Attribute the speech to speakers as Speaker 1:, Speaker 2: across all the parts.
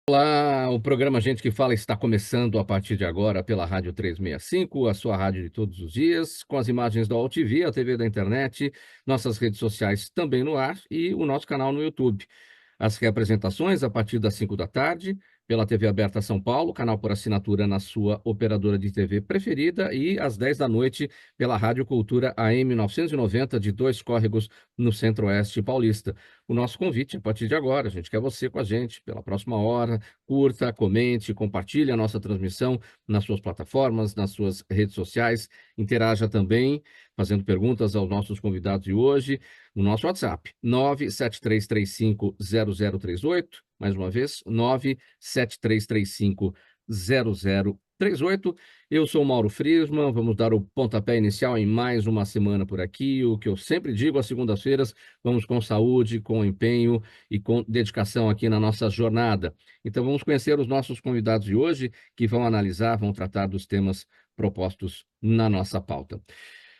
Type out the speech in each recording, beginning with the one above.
Speaker 1: Olá, o programa Gente que Fala está começando a partir de agora pela Rádio 365, a sua rádio de todos os dias, com as imagens da UOL TV, a TV da internet, nossas redes sociais também no ar e o nosso canal no YouTube. As reapresentações a partir das 5 da tarde, pela TV Aberta São Paulo, canal por assinatura na sua operadora de TV preferida, e às 10 da noite pela Rádio Cultura AM 990 de Dois Córregos, no Centro-Oeste paulista. O nosso convite a partir de agora, a gente quer você com a gente pela próxima hora. Curta, comente, compartilhe a nossa transmissão nas suas plataformas, nas suas redes sociais. Interaja também, fazendo perguntas aos nossos convidados de hoje, no nosso WhatsApp, 973350038. Mais uma vez, 973350038. Eu sou o Mauro Friesman, vamos dar o pontapé inicial em mais uma semana por aqui. O que eu sempre digo às segundas-feiras, vamos com saúde, com empenho e com dedicação aqui na nossa jornada. Então vamos conhecer os nossos convidados de hoje, que vão analisar, vão tratar dos temas propostos na nossa pauta.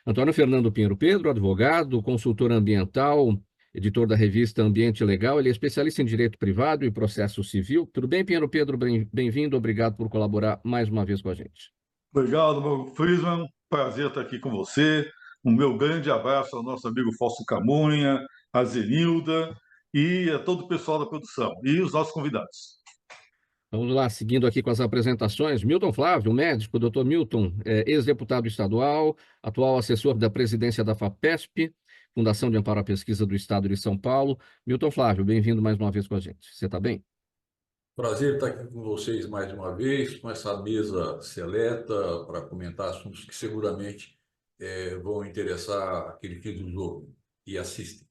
Speaker 1: Antônio Fernando Pinheiro Pedro, advogado, consultor ambiental, editor da revista Ambiente Legal, ele é especialista em direito privado e processo civil. Tudo bem, Pinheiro Pedro? Bem-vindo, obrigado por colaborar mais uma vez com a gente.
Speaker 2: Obrigado, meu Friesman. Prazer estar aqui com você. Um meu grande abraço ao nosso amigo Fausto Camunha, a Zenilda e a todo o pessoal da produção e os nossos convidados.
Speaker 1: Vamos lá, seguindo aqui com as apresentações. Milton Flávio, médico, doutor Milton, ex-deputado estadual, atual assessor da presidência da FAPESP, Fundação de Amparo à Pesquisa do Estado de São Paulo. Milton Flávio, bem-vindo mais uma vez com a gente. Você está bem?
Speaker 3: Prazer estar aqui com vocês mais uma vez, com essa mesa seleta para comentar assuntos que seguramente vão interessar aquele que nos ouve e assistem.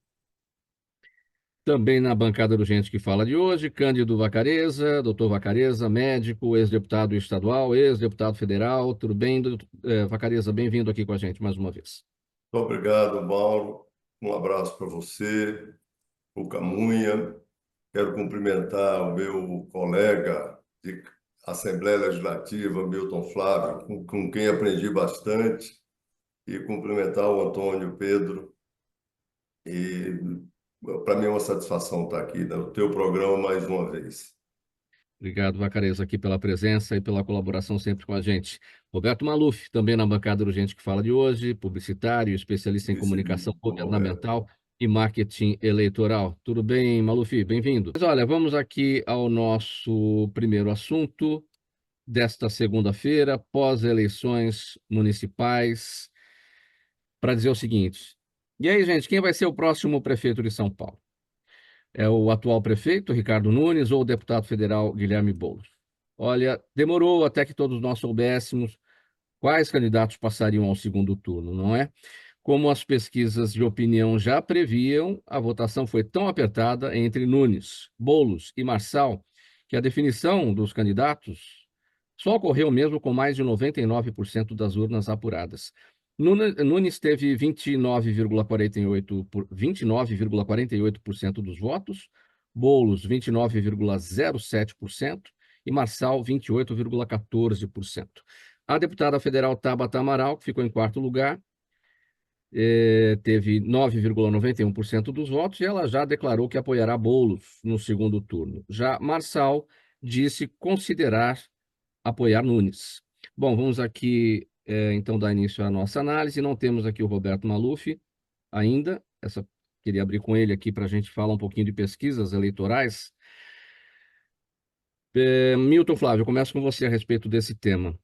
Speaker 1: Também na bancada do Gente que Fala de hoje, Cândido Vacareza, doutor Vacareza, médico, ex-deputado estadual, ex-deputado federal. Tudo bem, Vacareza? Bem-vindo aqui com a gente mais uma vez.
Speaker 4: Muito obrigado, Mauro. Um abraço para você, o Camunha. Quero cumprimentar o meu colega de Assembleia Legislativa, Milton Flávio, com quem aprendi bastante, e cumprimentar o Antônio Pedro. E para mim é uma satisfação estar aqui no teu programa mais uma vez.
Speaker 1: Obrigado, Vacareza, aqui pela presença e pela colaboração sempre com a gente. Roberto Maluf, também na bancada do Gente que Fala de hoje, publicitário, especialista em comunicação governamental e marketing eleitoral. Tudo bem, Maluf? Bem-vindo. Mas olha, vamos aqui ao nosso primeiro assunto desta segunda-feira, pós-eleições municipais, para dizer o seguinte. E aí, gente, quem vai ser o próximo prefeito de São Paulo? É o atual prefeito, Ricardo Nunes, ou o deputado federal Guilherme Boulos? Olha, demorou até que todos nós soubéssemos quais candidatos passariam ao segundo turno, não é? Como as pesquisas de opinião já previam, a votação foi tão apertada entre Nunes, Boulos e Marçal que a definição dos candidatos só ocorreu mesmo com mais de 99% das urnas apuradas. Nunes teve 29,48% dos votos, Boulos 29,07% e Marçal 28,14%. A deputada federal Tabata Amaral, que ficou em quarto lugar, teve 9,91% dos votos e ela já declarou que apoiará Boulos no segundo turno. Já Marçal disse considerar apoiar Nunes. Bom, vamos aqui, então, dar início à nossa análise. Não temos aqui o Roberto Maluf ainda. Queria abrir com ele aqui para a gente falar um pouquinho de pesquisas eleitorais. Milton Flávio, eu começo com você a respeito desse tema.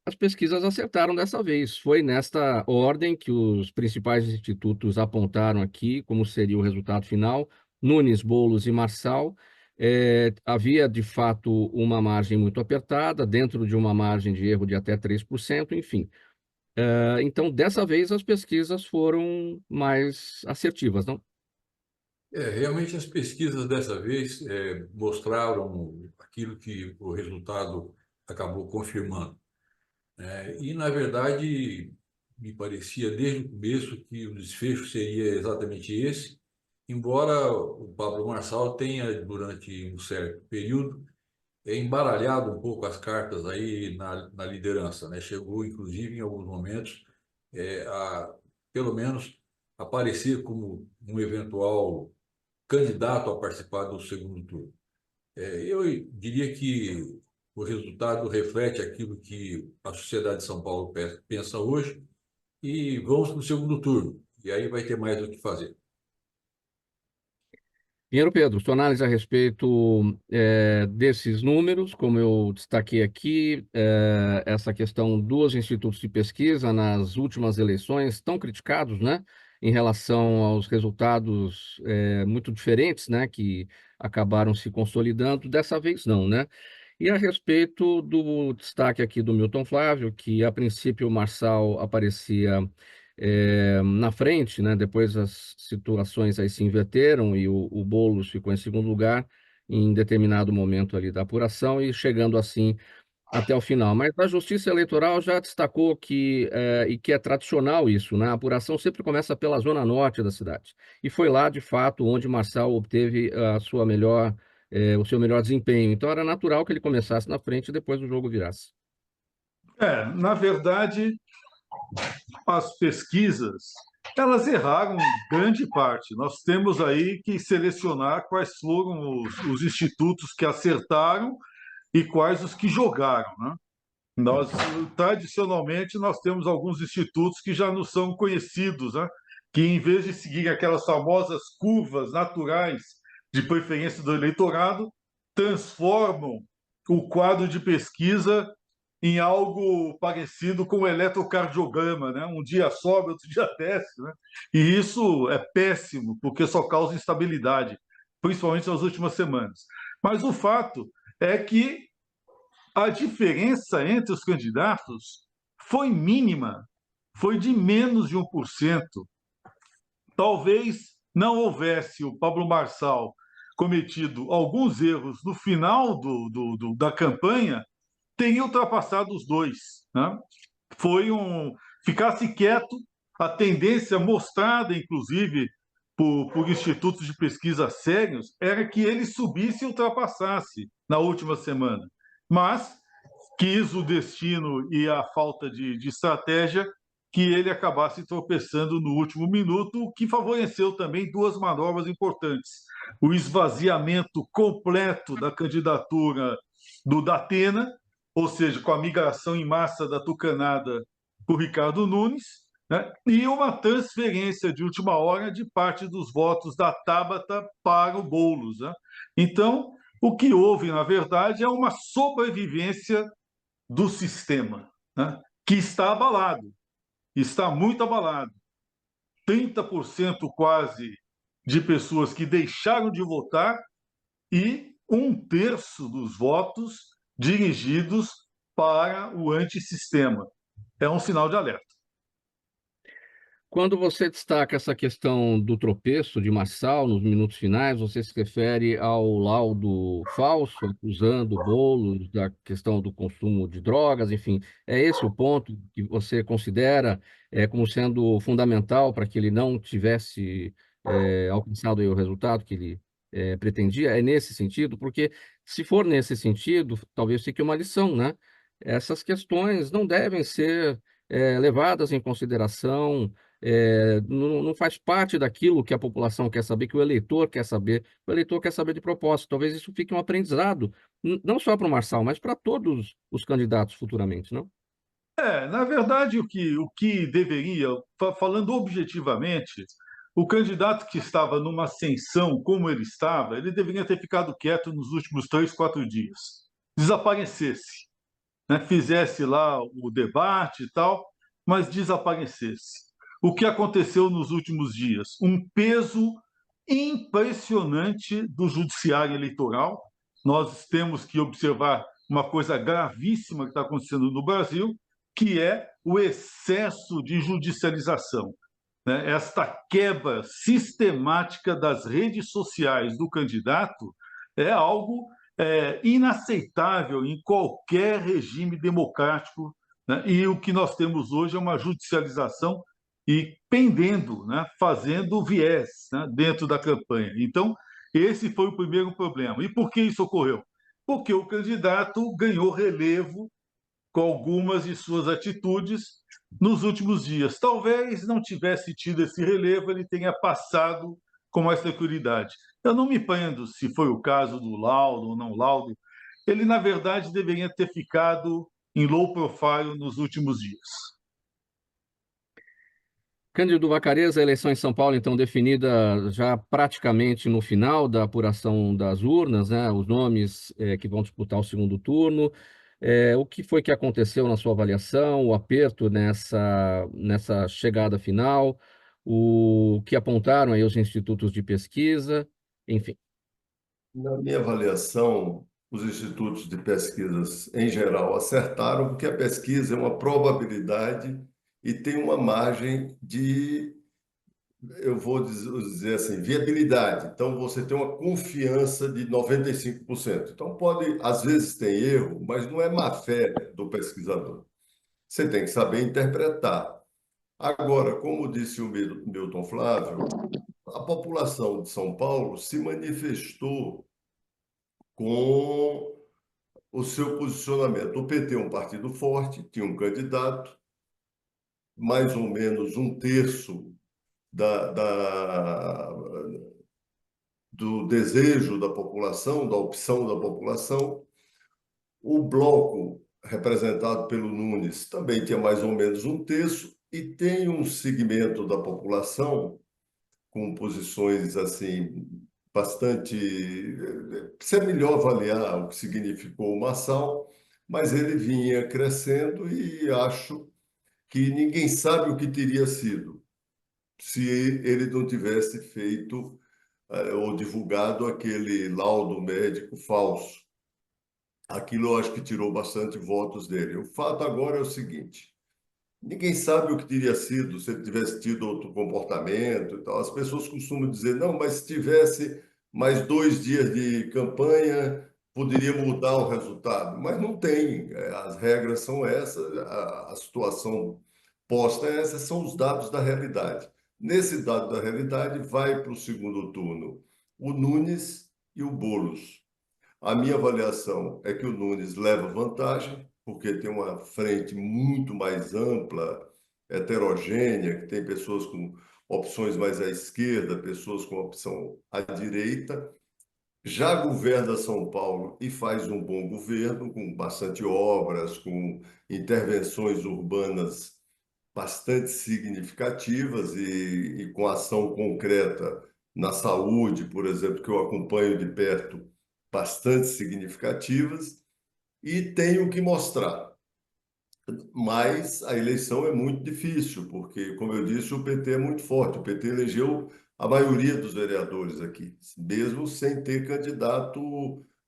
Speaker 1: As pesquisas acertaram dessa vez. Foi nesta ordem que os principais institutos apontaram aqui como seria o resultado final. Nunes, Boulos e Marçal. Havia, de fato, uma margem muito apertada, dentro de uma margem de erro de até 3%, enfim. Então, dessa vez, as pesquisas foram mais assertivas, não?
Speaker 3: Realmente as pesquisas dessa vez mostraram aquilo que o resultado acabou confirmando. E, na verdade, me parecia desde o começo que o desfecho seria exatamente esse, embora o Pablo Marçal tenha, durante um certo período, embaralhado um pouco as cartas aí na liderança, né? Chegou, inclusive, em alguns momentos, a, pelo menos, aparecer como um eventual candidato a participar do segundo turno. Eu diria que o resultado reflete aquilo que a sociedade de São Paulo pensa hoje e vamos para o segundo turno. E aí vai ter mais o que fazer.
Speaker 1: Pinheiro Pedro, sua análise a respeito desses números, como eu destaquei aqui, essa questão dos institutos de pesquisa nas últimas eleições, tão criticados, né, em relação aos resultados muito diferentes, né, que acabaram se consolidando, dessa vez não, né? E a respeito do destaque aqui do Milton Flávio, que a princípio o Marçal aparecia na frente, né? Depois as situações aí se inverteram e o Boulos ficou em segundo lugar em determinado momento ali da apuração e chegando assim até o final. Mas a Justiça Eleitoral já destacou que, e que é tradicional isso, né? A apuração sempre começa pela zona norte da cidade. E foi lá, de fato, onde Marçal obteve a sua melhor, o seu melhor desempenho. Então era natural que ele começasse na frente e depois o jogo virasse.
Speaker 2: Na verdade, as pesquisas, elas erraram grande parte. Nós temos aí que selecionar quais foram os institutos que acertaram e quais os que jogaram, né? Nós, tradicionalmente, nós temos alguns institutos que já não são conhecidos, né? Que, em vez de seguir aquelas famosas curvas naturais de preferência do eleitorado, transformam o quadro de pesquisa em algo parecido com o eletrocardiograma, né? Um dia sobe, outro dia desce, né? E isso é péssimo, porque só causa instabilidade, principalmente nas últimas semanas. Mas o fato é que a diferença entre os candidatos foi mínima, foi de menos de 1%. Talvez não houvesse o Pablo Marçal cometido alguns erros no final da campanha, teria ultrapassado os dois, né? Foi ficasse quieto, a tendência mostrada, inclusive, por institutos de pesquisa sérios, era que ele subisse e ultrapassasse na última semana. Mas quis o destino e a falta de estratégia que ele acabasse tropeçando no último minuto, o que favoreceu também duas manobras importantes. O esvaziamento completo da candidatura do Datena, ou seja, com a migração em massa da tucanada para o Ricardo Nunes, né? E uma transferência de última hora de parte dos votos da Tabata para o Boulos, né? Então, o que houve, na verdade, é uma sobrevivência do sistema, né? Que está abalado, está muito abalado. 30% quase de pessoas que deixaram de votar e 1/3 dos votos dirigidos para o antissistema. É um sinal de alerta.
Speaker 1: Quando você destaca essa questão do tropeço de Marçal nos minutos finais, você se refere ao laudo falso, acusando o Boulos da questão do consumo de drogas, enfim, é esse o ponto que você considera como sendo fundamental para que ele não tivesse alcançado aí o resultado que ele pretendia? É nesse sentido? Porque se for nesse sentido, talvez fique uma lição, né? Essas questões não devem ser levadas em consideração, não faz parte daquilo que a população quer saber, que o eleitor quer saber. O eleitor quer saber de propósito. Talvez isso fique um aprendizado, não só para o Marçal, mas para todos os candidatos futuramente, não?
Speaker 2: Na verdade, o que deveria, falando objetivamente, o candidato que estava numa ascensão como ele estava, ele deveria ter ficado quieto nos últimos 3, 4 dias, desaparecesse, né? Fizesse lá o debate e tal, mas desaparecesse. O que aconteceu nos últimos dias? Um peso impressionante do judiciário eleitoral. Nós temos que observar uma coisa gravíssima que está acontecendo no Brasil, que é o excesso de judicialização, né? Esta quebra sistemática das redes sociais do candidato é algo inaceitável em qualquer regime democrático, né? E o que nós temos hoje é uma judicialização e pendendo, né? Fazendo viés, né? Dentro da campanha. Então, esse foi o primeiro problema. E por que isso ocorreu? Porque o candidato ganhou relevo com algumas de suas atitudes nos últimos dias. Talvez não tivesse tido esse relevo, ele tenha passado com mais tranquilidade. Eu não me prendo se foi o caso do laudo ou não laudo. Ele, na verdade, deveria ter ficado em low profile nos últimos dias.
Speaker 1: Cândido Vacarezza, a eleição em São Paulo, então, definida já praticamente no final da apuração das urnas, né? Os nomes que vão disputar o segundo turno. O que foi que aconteceu na sua avaliação, o aperto nessa chegada final, o que apontaram aí os institutos de pesquisa, enfim.
Speaker 4: Na minha avaliação, os institutos de pesquisas, em geral, acertaram, porque a pesquisa é uma probabilidade e tem uma margem de, eu vou dizer assim, viabilidade. Então, você tem uma confiança de 95%. Então, pode, às vezes tem erro, mas não é má-fé do pesquisador. Você tem que saber interpretar. Agora, como disse o Milton Flávio, a população de São Paulo se manifestou com o seu posicionamento. O PT é um partido forte, tinha um candidato, mais ou menos um terço da, do desejo da população, da opção da população. O bloco, representado pelo Nunes, também tinha mais ou menos um terço, e tem um segmento da população com posições assim bastante. Precisa melhor avaliar o que significou o Marçal, mas ele vinha crescendo e acho que ninguém sabe o que teria sido se ele não tivesse feito ou divulgado aquele laudo médico falso. Aquilo eu acho que tirou bastante votos dele. O fato agora é o seguinte: ninguém sabe o que teria sido se ele tivesse tido outro comportamento e tal. As pessoas costumam dizer, não, mas se tivesse mais 2 dias de campanha, poderia mudar o resultado. Mas não tem. As regras são essas, a situação posta é essa, são os dados da realidade. Nesse dado da realidade, vai para o segundo turno o Nunes e o Boulos. A minha avaliação é que o Nunes leva vantagem, porque tem uma frente muito mais ampla, heterogênea, que tem pessoas com opções mais à esquerda, pessoas com opção à direita. Já governa São Paulo e faz um bom governo, com bastante obras, com intervenções urbanas bastante significativas e com ação concreta na saúde, por exemplo, que eu acompanho de perto, bastante significativas, e tenho que mostrar. Mas a eleição é muito difícil, porque, como eu disse, o PT é muito forte. O PT elegeu a maioria dos vereadores aqui, mesmo sem ter candidato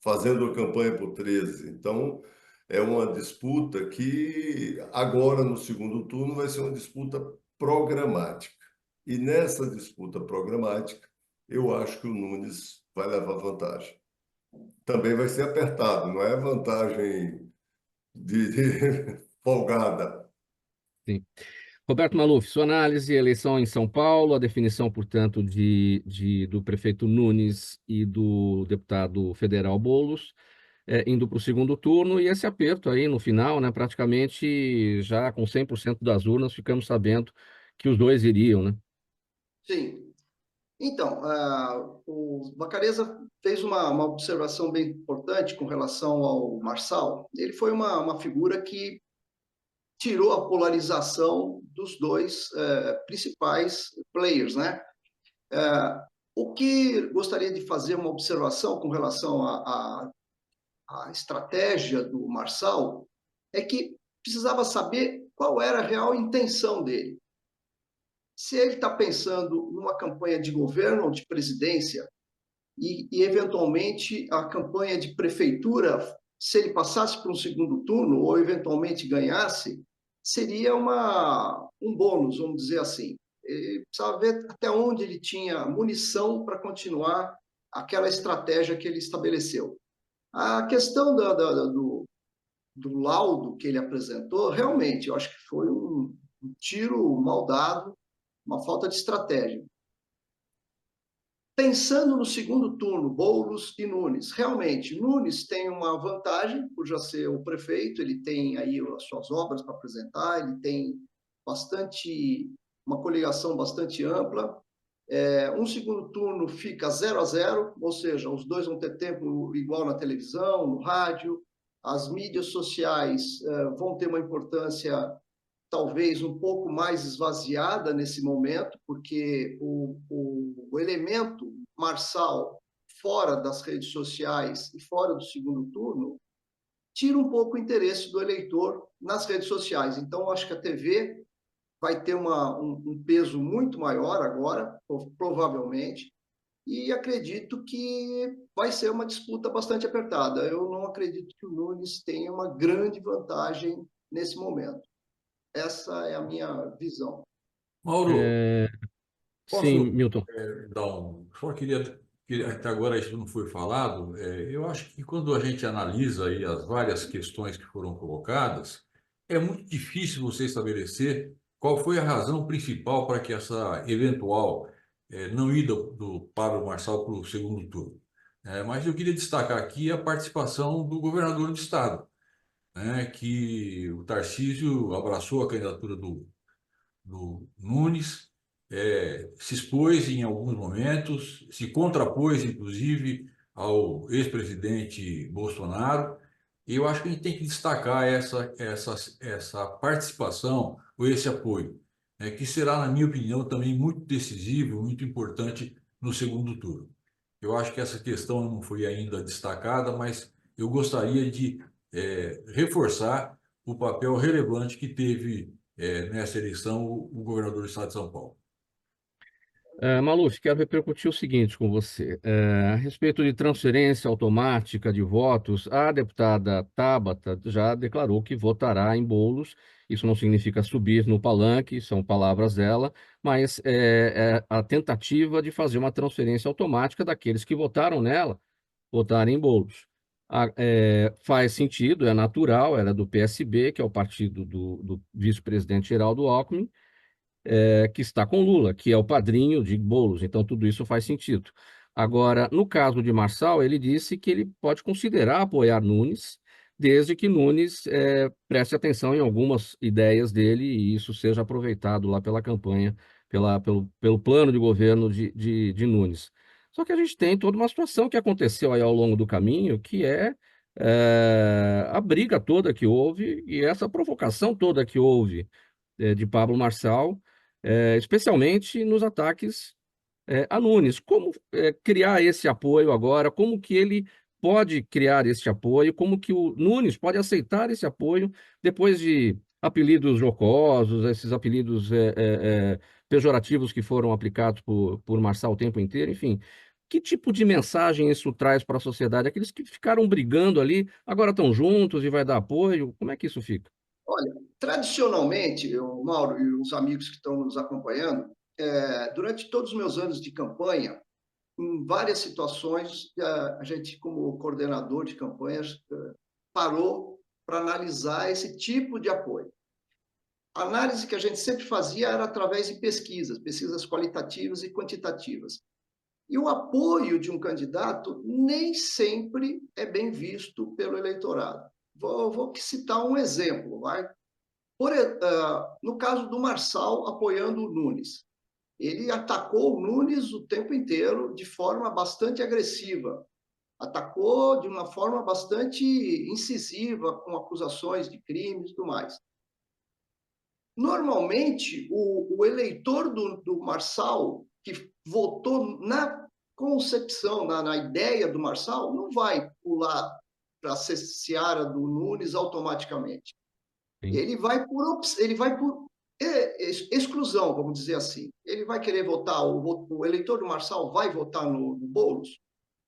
Speaker 4: fazendo a campanha por 13. Então, é uma disputa que, agora, no segundo turno, vai ser uma disputa programática. E nessa disputa programática, eu acho que o Nunes vai levar vantagem. Também vai ser apertado, não é vantagem de folgada.
Speaker 1: Sim. Roberto Maluf, sua análise, eleição em São Paulo, a definição, portanto, do prefeito Nunes e do deputado federal Boulos, indo para o segundo turno, e esse aperto aí no final, né, praticamente já com 100% das urnas, ficamos sabendo que os dois iriam, né?
Speaker 5: Sim. Então, o Vacarezza fez uma observação bem importante com relação ao Marçal. Ele foi uma figura que tirou a polarização dos dois principais players, né? O que gostaria de fazer uma observação com relação à estratégia do Marçal é que precisava saber qual era a real intenção dele. Se ele está pensando numa campanha de governo ou de presidência e, eventualmente, a campanha de prefeitura, se ele passasse para um segundo turno ou, eventualmente, ganhasse, seria um bônus, vamos dizer assim. Ele precisava ver até onde ele tinha munição para continuar aquela estratégia que ele estabeleceu. A questão do laudo que ele apresentou, realmente, eu acho que foi um tiro mal dado, uma falta de estratégia. Pensando no segundo turno, Boulos e Nunes, realmente, Nunes tem uma vantagem, por já ser o prefeito, ele tem aí as suas obras para apresentar, ele tem uma coligação bastante ampla, Um segundo turno fica 0-0, ou seja, os dois vão ter tempo igual na televisão, no rádio. As mídias sociais vão ter uma importância talvez um pouco mais esvaziada nesse momento, porque o elemento Marçal fora das redes sociais e fora do segundo turno tira um pouco o interesse do eleitor nas redes sociais. Então, acho que a TV vai ter um peso muito maior agora, provavelmente, e acredito que vai ser uma disputa bastante apertada. Eu não acredito que o Nunes tenha uma grande vantagem nesse momento. Essa é a minha visão.
Speaker 3: Mauro,
Speaker 1: Sim,
Speaker 3: posso
Speaker 1: Milton.
Speaker 3: dar um. Só queria, até agora isso não foi falado. Eu acho que quando a gente analisa aí as várias questões que foram colocadas, é muito difícil você estabelecer qual foi a razão principal para que essa eventual não ida do Pablo Marçal para o segundo turno. Mas eu queria destacar aqui a participação do governador do estado, né, que o Tarcísio abraçou a candidatura do Nunes, se expôs em alguns momentos, se contrapôs, inclusive, ao ex-presidente Bolsonaro. E eu acho que a gente tem que destacar essa participação ou esse apoio, que será, na minha opinião, também muito decisivo, muito importante no segundo turno. Eu acho que essa questão não foi ainda destacada, mas eu gostaria de reforçar o papel relevante que teve nessa eleição o governador do estado de São Paulo.
Speaker 1: Maluf, quero repercutir o seguinte com você. A respeito de transferência automática de votos, a deputada Tabata já declarou que votará em bolos. Isso não significa subir no palanque, são palavras dela, mas é a tentativa de fazer uma transferência automática daqueles que votaram nela, votarem em bolos. Faz sentido, é natural, ela é do PSB, que é o partido do vice-presidente Geraldo Alckmin, que está com Lula, que é o padrinho de Boulos, então tudo isso faz sentido. Agora, no caso de Marçal, ele disse que ele pode considerar apoiar Nunes, desde que Nunes preste atenção em algumas ideias dele e isso seja aproveitado lá pela campanha, pelo plano de governo de Nunes. Só que a gente tem toda uma situação que aconteceu aí ao longo do caminho, que a briga toda que houve e essa provocação toda que houve de Pablo Marçal, especialmente nos ataques a Nunes. Como criar esse apoio agora? Como que ele pode criar esse apoio? Como que o Nunes pode aceitar esse apoio depois de apelidos jocosos, esses apelidos pejorativos que foram aplicados por Marçal o tempo inteiro? Enfim, que tipo de mensagem isso traz para a sociedade? Aqueles que ficaram brigando ali, agora estão juntos e vai dar apoio? Como é que isso fica?
Speaker 5: Olha, tradicionalmente, o Mauro e os amigos que estão nos acompanhando, durante todos os meus anos de campanha, em várias situações, a gente, como coordenador de campanhas, parou para analisar esse tipo de apoio. A análise que a gente sempre fazia era através de pesquisas qualitativas e quantitativas. E o apoio de um candidato nem sempre é bem visto pelo eleitorado. Vou citar um exemplo, vai? No caso do Marçal apoiando o Nunes, ele atacou o Nunes o tempo inteiro de forma bastante agressiva, atacou de uma forma bastante incisiva, com acusações de crimes e tudo mais. Normalmente, o eleitor do Marçal, que votou na concepção, na ideia do Marçal, não vai pular para a seara do Nunes automaticamente.
Speaker 1: Sim.
Speaker 5: Ele vai por exclusão, vamos dizer assim. Ele vai querer votar, o eleitor do Marçal vai votar no Boulos?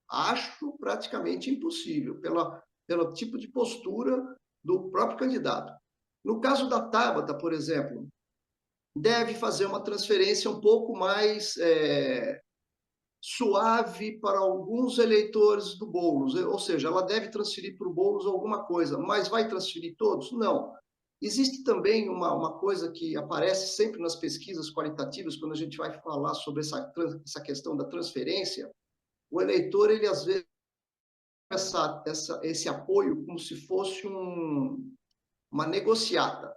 Speaker 5: Acho praticamente impossível, pelo tipo de postura do próprio candidato. No caso da Tabata, por exemplo, deve fazer uma transferência um pouco mais suave para alguns eleitores do Boulos, ou seja, ela deve transferir para o Boulos alguma coisa, mas vai transferir todos? Não. Existe também uma coisa que aparece sempre nas pesquisas qualitativas, quando a gente vai falar sobre essa questão da transferência, o eleitor, ele às vezes esse apoio como se fosse uma negociata.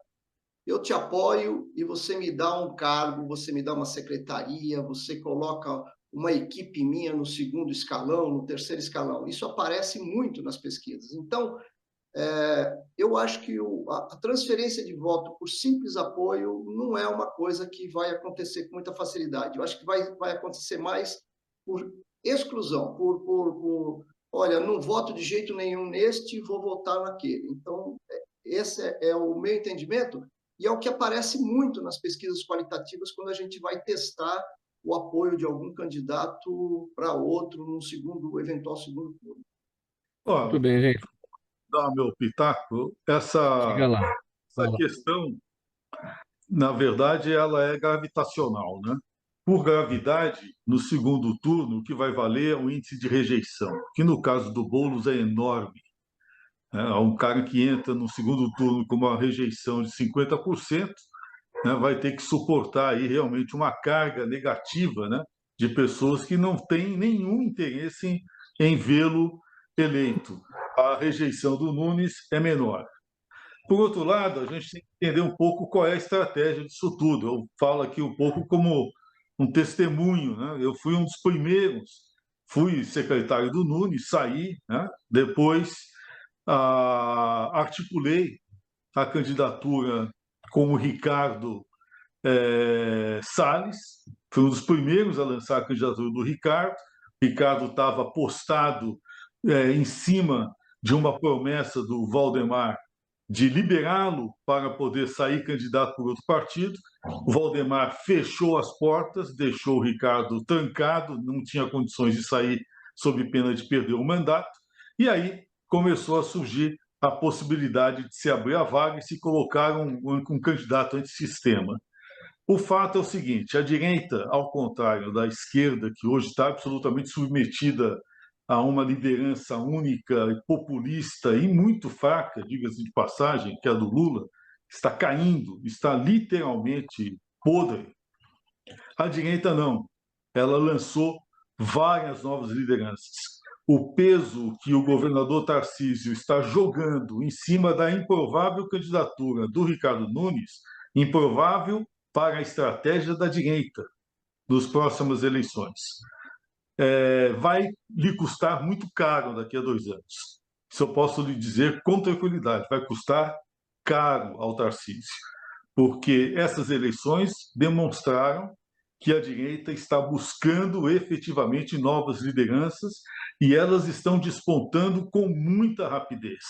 Speaker 5: eu te apoio e você me dá um cargo, você me dá uma secretaria, você coloca uma equipe minha no segundo escalão, no terceiro escalão. Isso aparece muito nas pesquisas. Então, eu acho que a transferência de voto por simples apoio não é uma coisa que vai acontecer com muita facilidade. Eu acho que vai acontecer mais por exclusão, olha, não voto de jeito nenhum neste, vou votar naquele. Então, esse é o meu entendimento, e é o que aparece muito nas pesquisas qualitativas quando a gente vai testar o apoio de algum candidato para outro no eventual segundo turno.
Speaker 1: Muito
Speaker 2: Ó,
Speaker 1: bem, gente.
Speaker 2: dar meu pitaco,
Speaker 1: Diga lá.
Speaker 2: essa questão, na verdade, ela é gravitacional, né? Por gravidade, no segundo turno, o que vai valer é o índice de rejeição, que no caso do Boulos é enorme. Né? Um cara que entra no segundo turno com uma rejeição de 50%, né, vai ter que suportar aí realmente uma carga negativa, né, de pessoas que não têm nenhum interesse em vê-lo eleito. A rejeição do Nunes é menor. Por outro lado, a gente tem que entender um pouco qual é a estratégia disso tudo. Eu falo aqui um pouco como um testemunho, né? Eu fui um dos primeiros, fui secretário do Nunes, saí, né? Depois articulei a candidatura com o Ricardo Salles, foi um dos primeiros a lançar a candidatura do Ricardo. O Ricardo estava postado em cima de uma promessa do Valdemar de liberá-lo para poder sair candidato por outro partido. O Valdemar fechou as portas, deixou o Ricardo trancado, não tinha condições de sair sob pena de perder o mandato. E aí começou a surgir a possibilidade de se abrir a vaga e se colocar um candidato antissistema. O fato é o seguinte: a direita, ao contrário da esquerda, que hoje está absolutamente submetida a uma liderança única e populista e muito fraca, diga-se de passagem, que é a do Lula, está caindo, está literalmente podre. A direita não. Ela lançou várias novas lideranças. O peso que o governador Tarcísio está jogando em cima da improvável candidatura do Ricardo Nunes, improvável para a estratégia da direita nas próximas eleições, vai lhe custar muito caro daqui a 2 anos. Isso eu posso lhe dizer com tranquilidade, vai custar caro ao Tarcísio, porque essas eleições demonstraram que a direita está buscando efetivamente novas lideranças e elas estão despontando com muita rapidez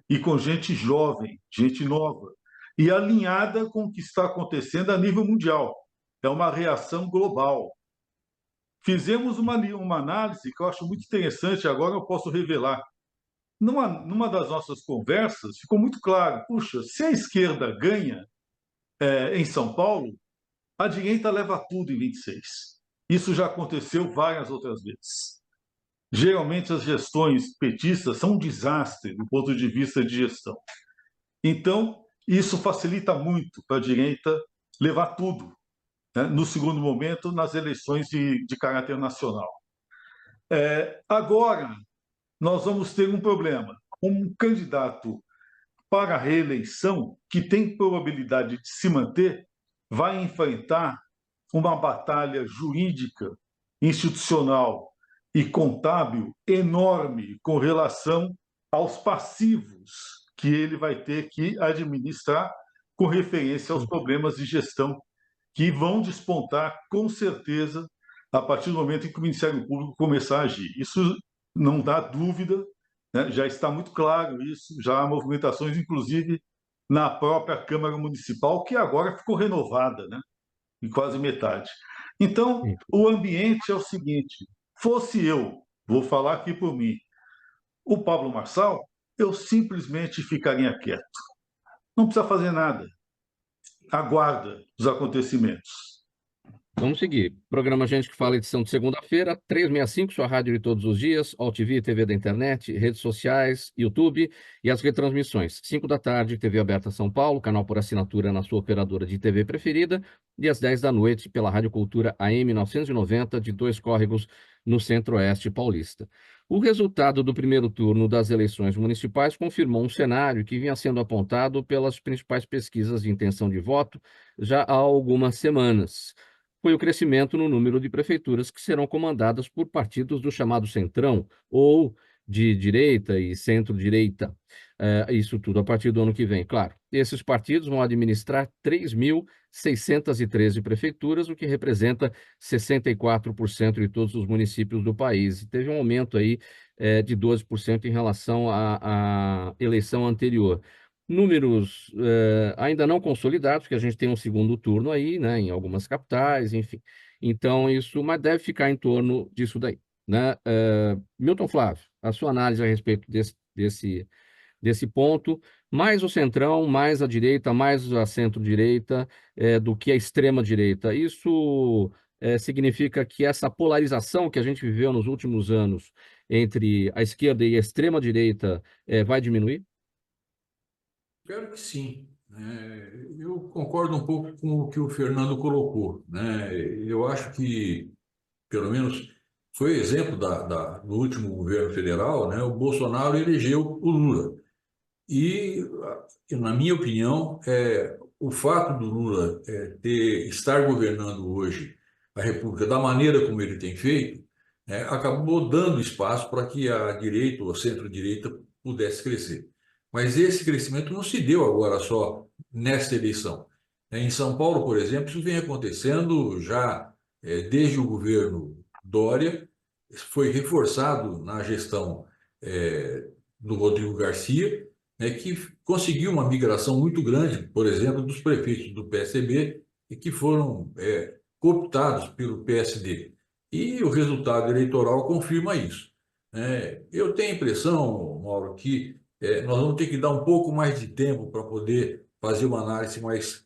Speaker 2: e com gente jovem, gente nova, e alinhada com o que está acontecendo a nível mundial. É uma reação global. Fizemos uma análise que eu acho muito interessante, agora eu posso revelar. Numa das nossas conversas, ficou muito claro, puxa, se a esquerda ganha em São Paulo, a direita leva tudo em 26. Isso já aconteceu várias outras vezes. Geralmente as gestões petistas são um desastre do ponto de vista de gestão. Então, isso facilita muito para a direita levar tudo, né, no segundo momento, nas eleições de caráter nacional. Agora, nós vamos ter um problema. Um candidato para a reeleição, que tem probabilidade de se manter, vai enfrentar uma batalha jurídica, institucional e contábil enorme com relação aos passivos que ele vai ter que administrar com referência aos problemas de gestão que vão despontar, com certeza, a partir do momento em que o Ministério Público começar a agir. Isso não dá dúvida, né? Já está muito claro isso, já há movimentações, inclusive, na própria Câmara Municipal, que agora ficou renovada, né? Em quase metade. Então, o ambiente é o seguinte: fosse eu, vou falar aqui por mim, o Pablo Marçal, eu simplesmente ficaria quieto. Não precisa fazer nada. Aguarda os acontecimentos.
Speaker 1: Vamos seguir. Programa Gente que Fala, edição de segunda-feira, 365, sua rádio de todos os dias, AllTV, TV da internet, redes sociais, YouTube e as retransmissões. 5 da tarde, TV aberta São Paulo, canal por assinatura na sua operadora de TV preferida, e às 10 da noite, pela Rádio Cultura AM 990, de Dois Córregos, no Centro-Oeste paulista. O resultado do primeiro turno das eleições municipais confirmou um cenário que vinha sendo apontado pelas principais pesquisas de intenção de voto já há algumas semanas. Foi o crescimento no número de prefeituras que serão comandadas por partidos do chamado Centrão, ou de direita e centro-direita. Isso tudo a partir do ano que vem, claro. Esses partidos vão administrar 3.613 prefeituras, o que representa 64% de todos os municípios do país. E teve um aumento aí de 12% em relação à eleição anterior. Números ainda não consolidados, porque a gente tem um segundo turno aí, né, em algumas capitais, enfim. Então, isso, mas deve ficar em torno disso daí, né? Milton Flávio, a sua análise a respeito desse ponto, mais o centrão, mais a direita, mais a centro-direita, do que a extrema-direita. Isso significa que essa polarização que a gente viveu nos últimos anos entre a esquerda e a extrema-direita vai diminuir?
Speaker 3: Espero que sim. Eu concordo um pouco com o que o Fernando colocou, né? Eu acho que, pelo menos, foi exemplo do último governo federal, né? O Bolsonaro elegeu o Lula. E, na minha opinião, o fato do Lula estar governando hoje a República da maneira como ele tem feito, acabou dando espaço para que a direita ou a centro-direita pudesse crescer. Mas esse crescimento não se deu agora só nesta eleição. Em São Paulo, por exemplo, isso vem acontecendo já desde o governo Dória, foi reforçado na gestão do Rodrigo Garcia, que conseguiu uma migração muito grande, por exemplo, dos prefeitos do PSDB, e que foram cooptados pelo PSD. E o resultado eleitoral confirma isso. Eu tenho a impressão, Mauro, que nós vamos ter que dar um pouco mais de tempo para poder fazer uma análise mais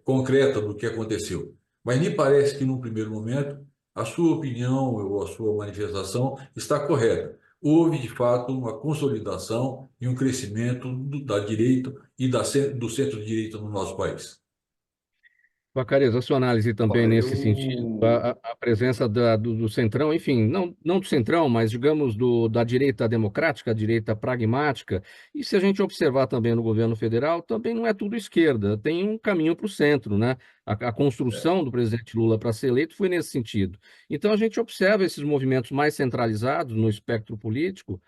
Speaker 3: concreta do que aconteceu. Mas me parece que, num primeiro momento, a sua opinião ou a sua manifestação está correta. Houve, de fato, uma consolidação e um crescimento da direita e do centro-direita no nosso país.
Speaker 1: Vacareza, a sua análise também
Speaker 4: Olha,
Speaker 1: nesse sentido, a presença do centrão, enfim, não do centrão, mas digamos da direita democrática, a direita pragmática, e se a gente observar também no governo federal, também não é tudo esquerda, tem um caminho para o centro, né? A construção do presidente Lula para ser eleito foi nesse sentido. Então a gente observa esses movimentos mais centralizados no espectro político,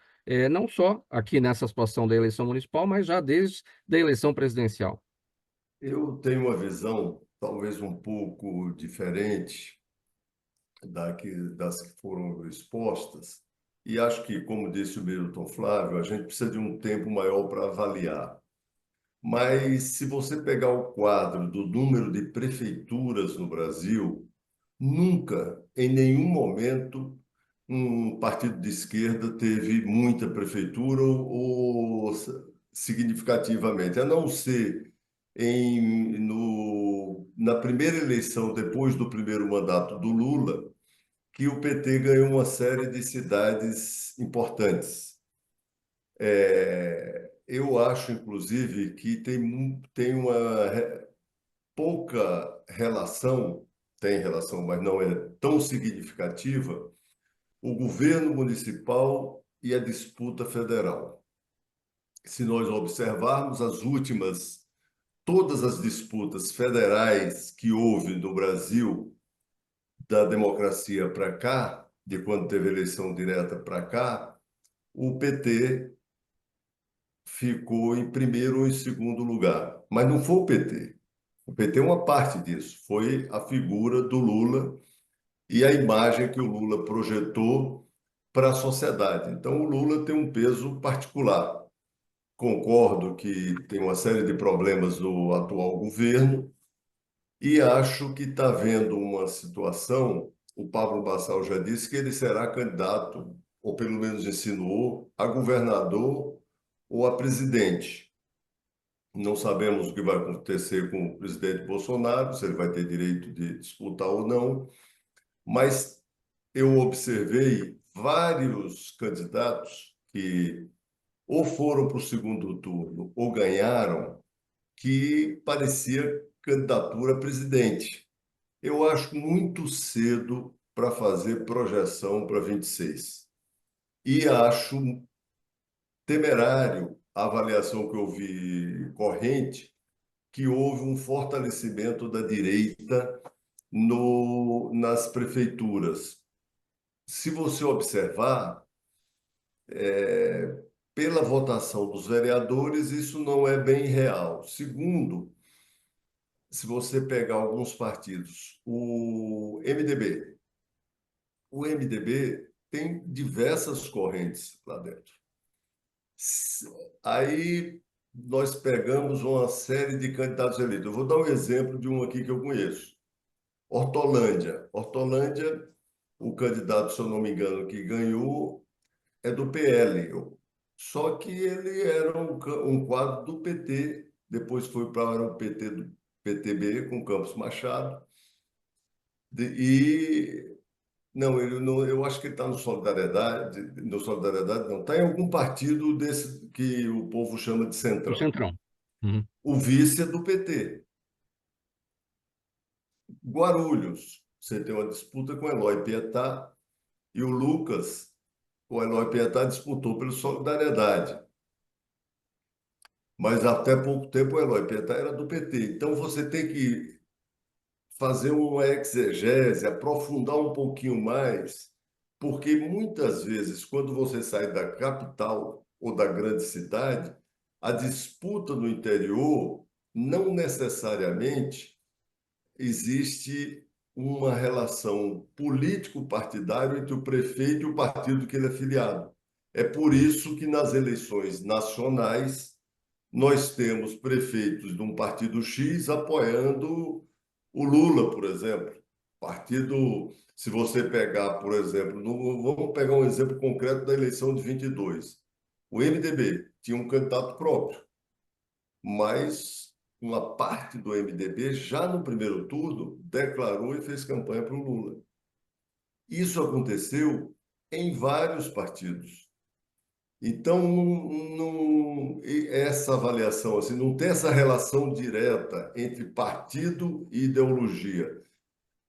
Speaker 1: não só aqui nessa situação da eleição municipal, mas já desde a eleição presidencial.
Speaker 4: eu tenho uma visão talvez um pouco diferente das que foram expostas, e acho que, como disse o Milton Flávio, a gente precisa de um tempo maior para avaliar. Mas, se você pegar o quadro do número de prefeituras no Brasil, nunca, em nenhum momento, um partido de esquerda teve muita prefeitura ou significativamente, a não ser na primeira eleição, depois do primeiro mandato do Lula, que o PT ganhou uma série de cidades importantes. Eu acho, inclusive, que tem uma pouca relação, tem relação, mas não é tão significativa, o governo municipal e a disputa federal. Se nós observarmos todas as disputas federais que houve no Brasil, da democracia para cá, de quando teve eleição direta para cá, o PT ficou em primeiro ou em segundo lugar. Mas não foi o PT. O PT é uma parte disso. Foi a figura do Lula e a imagem que o Lula projetou para a sociedade. Então, o Lula tem um peso particular. Concordo que tem uma série de problemas no atual governo e acho que está havendo uma situação. O Pablo Bassal já disse que ele será candidato, ou pelo menos insinuou, a governador ou a presidente. Não sabemos o que vai acontecer com o presidente Bolsonaro, se ele vai ter direito de disputar ou não, mas eu observei vários candidatos que ou foram para o segundo turno ou ganharam, que parecia candidatura a presidente. Eu acho muito cedo para fazer projeção para 26. E acho temerário a avaliação que eu vi corrente, que houve um fortalecimento da direita nas prefeituras. Se você observar, pela votação dos vereadores, isso não é bem real. Segundo, se você pegar alguns partidos, o MDB tem diversas correntes lá dentro. Aí nós pegamos uma série de candidatos eleitos. Eu vou dar um exemplo de um aqui que eu conheço. Hortolândia. Hortolândia, o candidato, se eu não me engano, que ganhou é do PL. Só que ele era um quadro do PT, depois foi para o PT do PTB com Campos Machado. E não, ele não, eu acho que ele está no Solidariedade não, está em algum partido desse que o povo chama de
Speaker 1: O
Speaker 4: Centrão.
Speaker 1: Centrão. Uhum.
Speaker 4: O vice é do PT. Guarulhos, você tem uma disputa com o Eloy Pietá e o Lucas, o Eloy Pietá disputou pelo Solidariedade. Mas até pouco tempo o Eloy Pietá era do PT. Então você tem que fazer uma exegese, aprofundar um pouquinho mais, porque muitas vezes, quando você sai da capital ou da grande cidade, a disputa no interior não necessariamente existe uma relação político-partidária entre o prefeito e o partido que ele é filiado. É por isso que nas eleições nacionais nós temos prefeitos de um partido X apoiando o Lula, por exemplo. Partido, se você pegar, por exemplo, vamos pegar um exemplo concreto da eleição de 22. O MDB tinha um candidato próprio, mas uma parte do MDB, já no primeiro turno, declarou e fez campanha para o Lula. Isso aconteceu em vários partidos. Então, essa avaliação, assim, não tem essa relação direta entre partido e ideologia.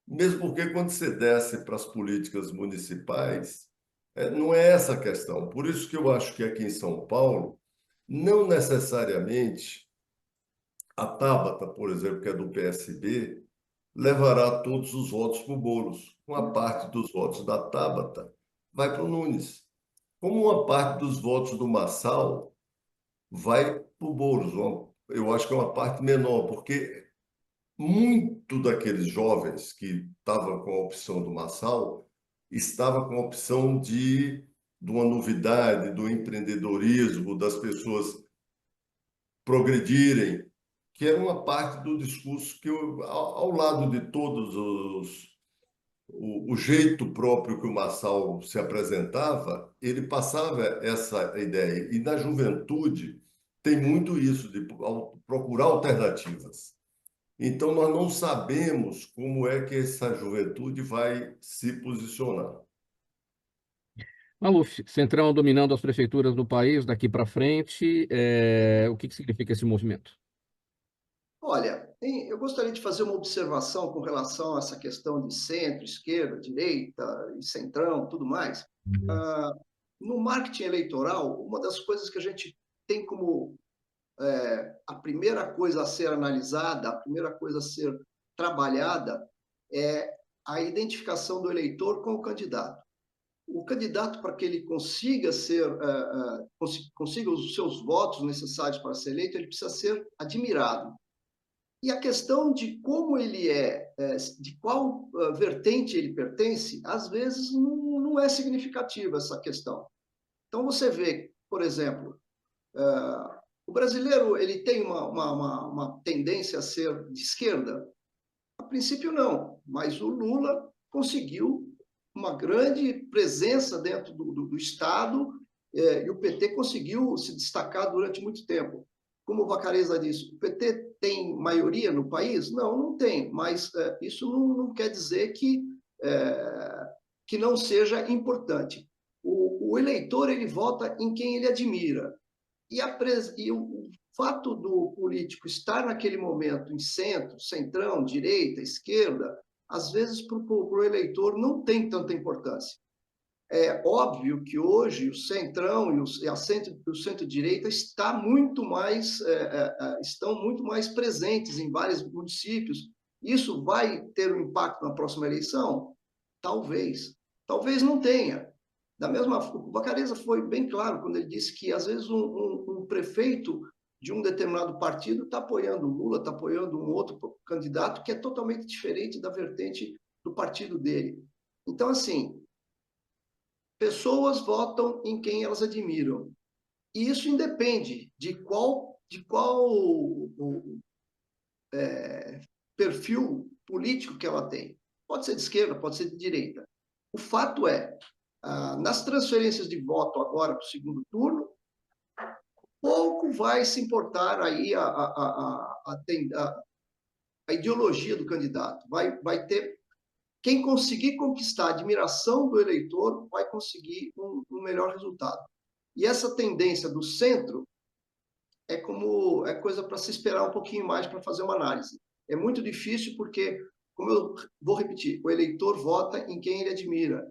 Speaker 4: Mesmo porque, quando você desce para as políticas municipais, não é essa a questão. Por isso que eu acho que aqui em São Paulo, não necessariamente a Tabata, por exemplo, que é do PSB, levará todos os votos para o Boulos. Uma parte dos votos da Tabata vai para o Nunes. Como uma parte dos votos do Marçal vai para o Boulos. Eu acho que é uma parte menor, porque muito daqueles jovens que estavam com a opção do Marçal estava com a opção de uma novidade, do empreendedorismo, das pessoas progredirem, que era uma parte do discurso que, ao lado de todos o jeito próprio que o Marçal se apresentava, ele passava essa ideia. E na juventude tem muito isso, de procurar alternativas. Então, nós não sabemos como é que essa juventude vai se posicionar.
Speaker 1: Maluf, Centrão dominando as prefeituras do país daqui para frente, o que significa esse movimento?
Speaker 5: Olha, eu gostaria de fazer uma observação com relação a essa questão de centro, esquerda, direita e centrão, tudo mais. No marketing eleitoral, uma das coisas que a gente tem como a primeira coisa a ser analisada, a primeira coisa a ser trabalhada é a identificação do eleitor com o candidato. O candidato, para que ele consiga consiga os seus votos necessários para ser eleito, ele precisa ser admirado. E a questão de como ele de qual vertente ele pertence, às vezes não é significativa essa questão. Então, você vê, por exemplo, o brasileiro ele tem uma tendência a ser de esquerda? A princípio, não, mas o Lula conseguiu uma grande presença dentro do Estado e o PT conseguiu se destacar durante muito tempo. como o Vacarezza disse, o PT tem maioria no país? Não, não tem, mas isso não quer dizer que não seja importante. O eleitor, ele vota em quem ele admira. E o fato do político estar naquele momento em centro, centrão, direita, esquerda, às vezes para o eleitor não tem tanta importância. É óbvio que hoje o centrão e o centro-direita estão muito mais presentes em vários municípios. Isso vai ter um impacto na próxima eleição? Talvez. Talvez não tenha. Da mesma forma, o Vacarezza foi bem claro quando ele disse que, às vezes, um prefeito de um determinado partido está apoiando o Lula, está apoiando um outro candidato que é totalmente diferente da vertente do partido dele. Então, assim, pessoas votam em quem elas admiram. E isso independe de qual perfil político que ela tem. Pode ser de esquerda, pode ser de direita. O fato é, nas transferências de voto agora para o segundo turno, pouco vai se importar aí a ideologia do candidato. Vai ter quem conseguir conquistar a admiração do eleitor vai conseguir um melhor resultado. E essa tendência do centro é coisa para se esperar um pouquinho mais para fazer uma análise. É muito difícil porque, como eu vou repetir, o eleitor vota em quem ele admira.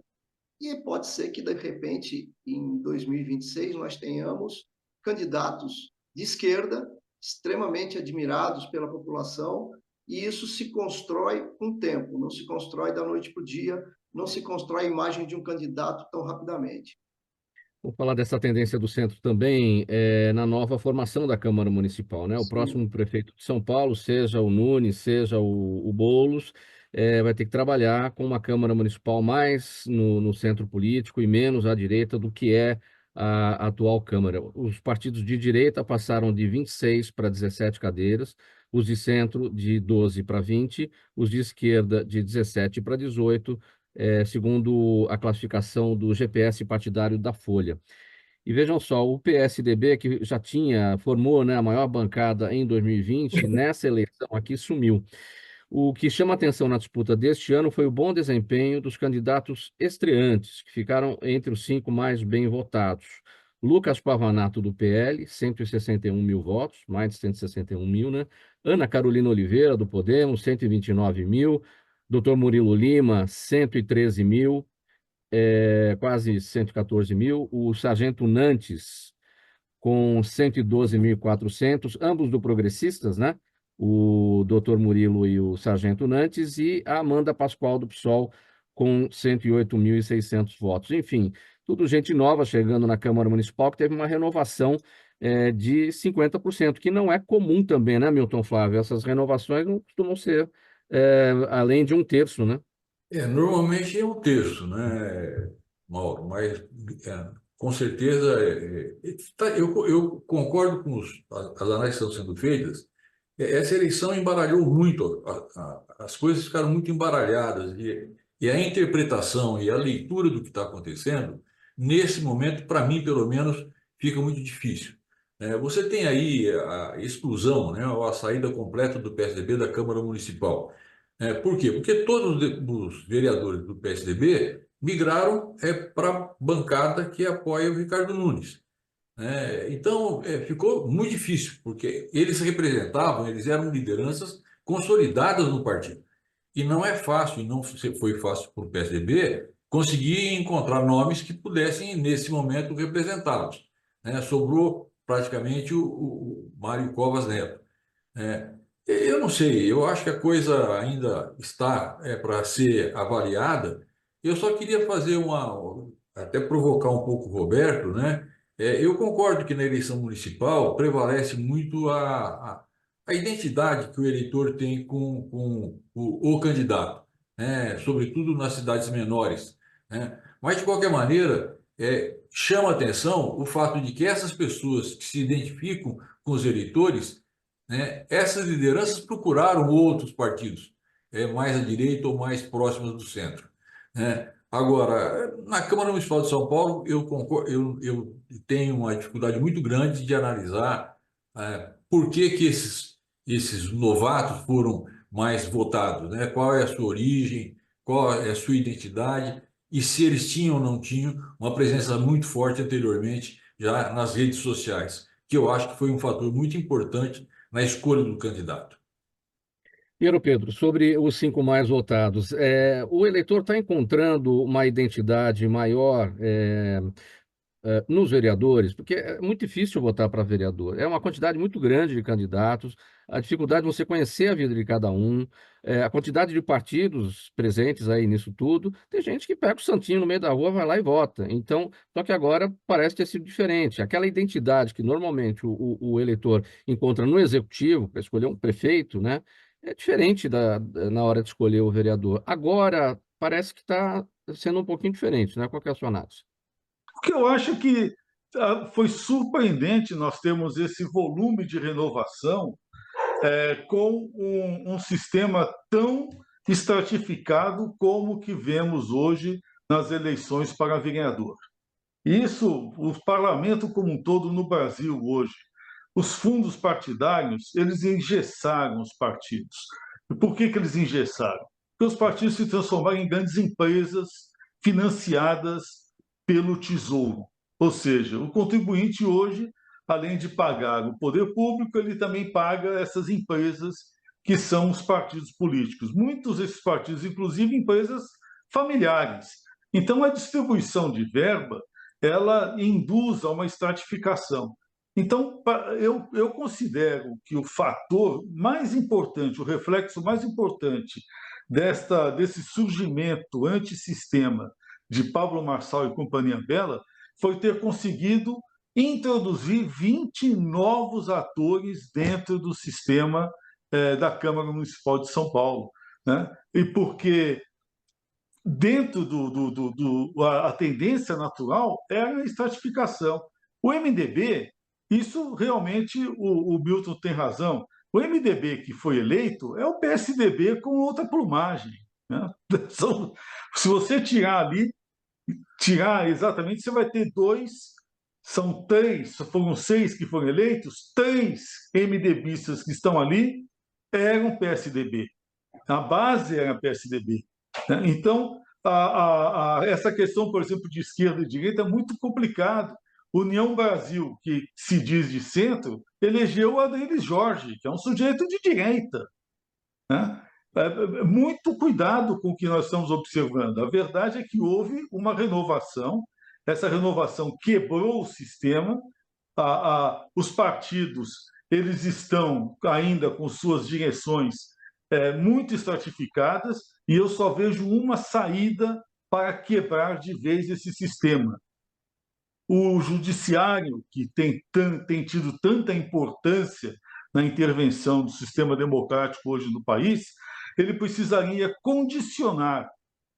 Speaker 5: E pode ser que, de repente, em 2026, nós tenhamos candidatos de esquerda extremamente admirados pela população, e isso se constrói com o tempo, não se constrói da noite para o dia, não se constrói a imagem de um candidato tão rapidamente.
Speaker 1: Vou falar dessa tendência do centro também na nova formação da Câmara Municipal, né? O próximo prefeito de São Paulo, seja o Nunes, seja o Boulos, vai ter que trabalhar com uma Câmara Municipal mais no centro político e menos à direita do que é a atual Câmara. Os partidos de direita passaram de 26 para 17 cadeiras, os de centro de 12 para 20, os de esquerda de 17 para 18, segundo a classificação do GPS partidário da Folha. E vejam só, o PSDB, que já formou, né, a maior bancada em 2020, nessa eleição aqui sumiu. O que chama atenção na disputa deste ano foi o bom desempenho dos candidatos estreantes, que ficaram entre os 5 mais bem votados. Lucas Pavanato, do PL, 161 mil votos, mais de 161 mil, né? Ana Carolina Oliveira, do Podemos, 129 mil. Dr. Murilo Lima, 113 mil, quase 114 mil. O Sargento Nantes, com 112.400, ambos do Progressistas, né? O Dr. Murilo e o Sargento Nantes, e a Amanda Pascoal, do PSOL, com 108.600 votos. Enfim, tudo gente nova chegando na Câmara Municipal, que teve uma renovação de 50%, que não é comum também, né, Milton Flávio? Essas renovações não costumam ser além de 1/3, né?
Speaker 3: Normalmente é 1/3, né, Mauro? Mas com certeza eu concordo com as análises que estão sendo feitas. Essa eleição embaralhou muito, as coisas ficaram muito embaralhadas e a interpretação e a leitura do que está acontecendo, nesse momento, para mim, pelo menos, fica muito difícil. Você tem aí a exclusão, né, ou a saída completa do PSDB da Câmara Municipal. Por quê? Porque todos os vereadores do PSDB migraram para a bancada que apoia o Ricardo Nunes. Então, ficou muito difícil, porque eles representavam, eles eram lideranças consolidadas no partido. E não é fácil, e não foi fácil para o PSDB conseguir encontrar nomes que pudessem, nesse momento, representá-los. Sobrou praticamente o Mário Covas Neto. Eu não sei, eu acho que a coisa ainda está para ser avaliada. Eu só queria fazer até provocar um pouco o Roberto, né? Eu concordo que na eleição municipal prevalece muito a identidade que o eleitor tem com o candidato, né? Sobretudo nas cidades menores, né? Mas, de qualquer maneira, chama atenção o fato de que essas pessoas que se identificam com os eleitores, né, essas lideranças procuraram outros partidos, mais à direita ou mais próximos do centro, né? Agora, na Câmara Municipal de São Paulo, eu tenho uma dificuldade muito grande de analisar por que que esses novatos foram mais votados, né? Qual é a sua origem, qual é a sua identidade e se eles tinham ou não tinham uma presença muito forte anteriormente já nas redes sociais, que eu acho que foi um fator muito importante na escolha do candidato.
Speaker 1: Pedro, sobre os 5 mais votados, o eleitor está encontrando uma identidade maior, nos vereadores, porque é muito difícil votar para vereador. É uma quantidade muito grande de candidatos, a dificuldade de você conhecer a vida de cada um, a quantidade de partidos presentes aí nisso tudo. Tem gente que pega o santinho no meio da rua, vai lá e vota. Então, só que agora parece ter sido diferente. Aquela identidade que normalmente o eleitor encontra no executivo, para escolher um prefeito, né? É diferente na hora de escolher o vereador. Agora, parece que está sendo um pouquinho diferente, né? Qual que é a sua análise?
Speaker 2: Porque eu acho que foi surpreendente nós termos esse volume de renovação com um sistema tão estratificado como o que vemos hoje nas eleições para vereador. Isso, o parlamento como um todo no Brasil hoje, os fundos partidários, eles engessaram os partidos. E por que eles engessaram? Porque os partidos se transformaram em grandes empresas financiadas pelo Tesouro. Ou seja, o contribuinte hoje, além de pagar o poder público, ele também paga essas empresas que são os partidos políticos. Muitos desses partidos, inclusive empresas familiares. Então, a distribuição de verba ela induz a uma estratificação. Então, eu considero que o fator mais importante, o reflexo mais importante desse surgimento antissistema de Pablo Marçal e Companhia Bela foi ter conseguido introduzir 20 novos atores dentro do sistema da Câmara Municipal de São Paulo. Né? E porque dentro a tendência natural é a estratificação. O MDB, isso realmente o Milton tem razão. O MDB que foi eleito é o PSDB com outra plumagem. Né? Se você tirar ali, tirar exatamente, você vai ter são três, foram 6 que foram eleitos, 3 MDBistas que estão ali eram PSDB. A base era PSDB. Né? Então, essa questão, por exemplo, de esquerda e direita é muito complicado. União Brasil, que se diz de centro, elegeu o Adriles Jorge, que é um sujeito de direita. Né? Muito cuidado com o que nós estamos observando. A verdade é que houve uma renovação, essa renovação quebrou o sistema, os partidos eles estão ainda com suas direções muito estratificadas e eu só vejo uma saída para quebrar de vez esse sistema. O judiciário, que tem tido tanta importância na intervenção do sistema democrático hoje no país, ele precisaria condicionar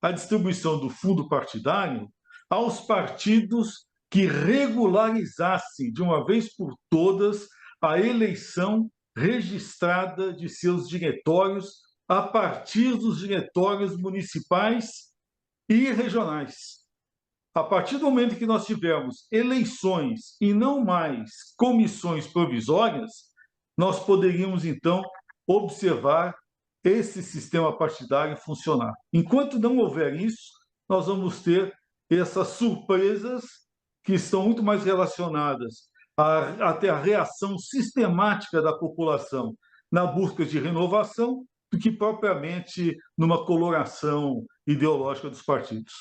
Speaker 2: a distribuição do fundo partidário aos partidos que regularizassem de uma vez por todas a eleição registrada de seus diretórios a partir dos diretórios municipais e regionais. A partir do momento que nós tivermos eleições e não mais comissões provisórias, nós poderíamos, então, observar esse sistema partidário funcionar. Enquanto não houver isso, nós vamos ter essas surpresas que estão muito mais relacionadas até a reação sistemática da população na busca de renovação do que propriamente numa coloração ideológica dos partidos.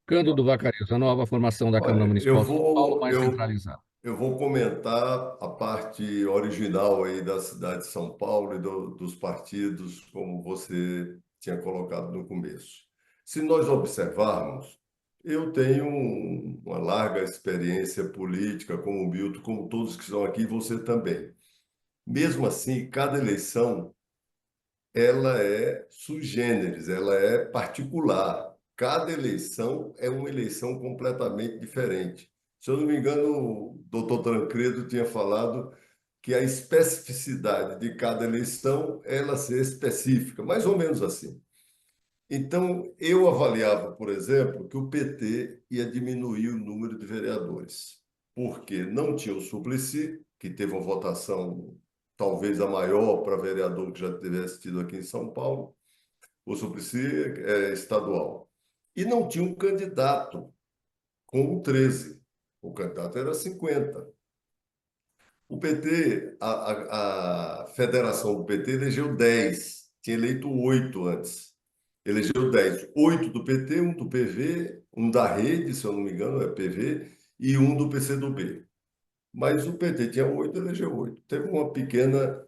Speaker 1: Cândido Vacarejo, a nova formação da Câmara
Speaker 4: Olha,
Speaker 1: Municipal de São Paulo mais centralizada.
Speaker 4: eu vou comentar a parte original aí da cidade de São Paulo e dos partidos, como você tinha colocado no começo. Se nós observarmos, eu tenho uma larga experiência política, como o Milton, como todos que estão aqui, você também. Mesmo assim, cada eleição ela é sui generis, ela é particular. Cada eleição é uma eleição completamente diferente. Se eu não me engano, o doutor Tancredo tinha falado que a especificidade de cada eleição ela ser específica, mais ou menos assim. Então, eu avaliava, por exemplo, que o PT ia diminuir o número de vereadores, porque não tinha o Suplicy que teve uma votação talvez a maior para vereador que já tivesse tido aqui em São Paulo. O Suplicy é estadual. E não tinha um candidato com o 13. O candidato era 50. O PT, a federação do PT elegeu 10. Tinha eleito 8 antes. Elegeu 10. 8 do PT, um do PV, um da Rede, se eu não me engano, é PV, e um do PCdoB. Mas o PT tinha 8, elegeu 8. Teve uma pequena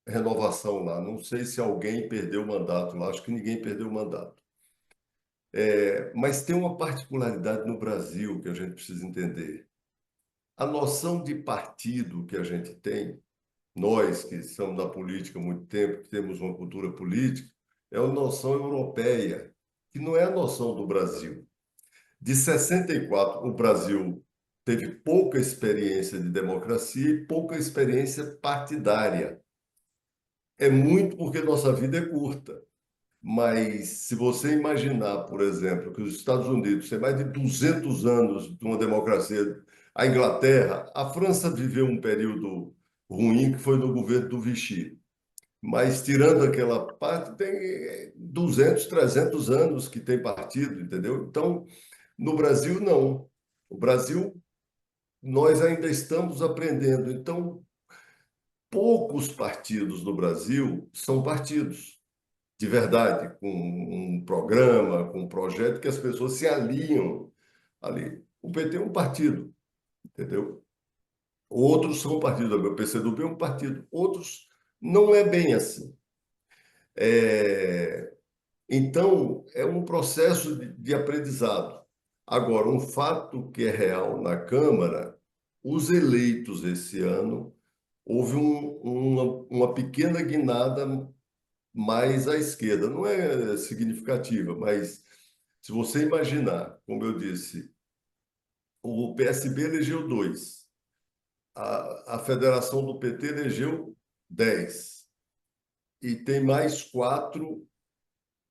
Speaker 4: renovação lá. Não sei se alguém perdeu o mandato lá, acho que ninguém perdeu o mandato. Mas tem uma particularidade no Brasil que a gente precisa entender. A noção de partido que a gente tem, nós que estamos na política há muito tempo, que temos uma cultura política, é uma noção europeia, que não é a noção do Brasil. De 64, o Brasil teve pouca experiência de democracia e pouca experiência partidária. É muito porque nossa vida é curta. Mas se você imaginar, por exemplo, que os Estados Unidos têm mais de 200 anos de uma democracia, a Inglaterra, a França viveu um período ruim que foi no governo do Vichy. Mas tirando aquela parte, tem 200, 300 anos que tem partido, entendeu? Então, no Brasil, não. O Brasil, nós ainda estamos aprendendo. Então, poucos partidos no Brasil são partidos de verdade, com um programa, com um projeto que as pessoas se alinham ali. O PT é um partido, entendeu? Outros são partidos, o PCdoB é um partido, outros não é bem assim. Então, é um processo de aprendizado. Agora, um fato que é real na Câmara, os eleitos esse ano, houve uma pequena guinada mais à esquerda. Não é significativa, mas se você imaginar, como eu disse, o PSB elegeu 2, a federação do PT elegeu 10, e tem mais 4.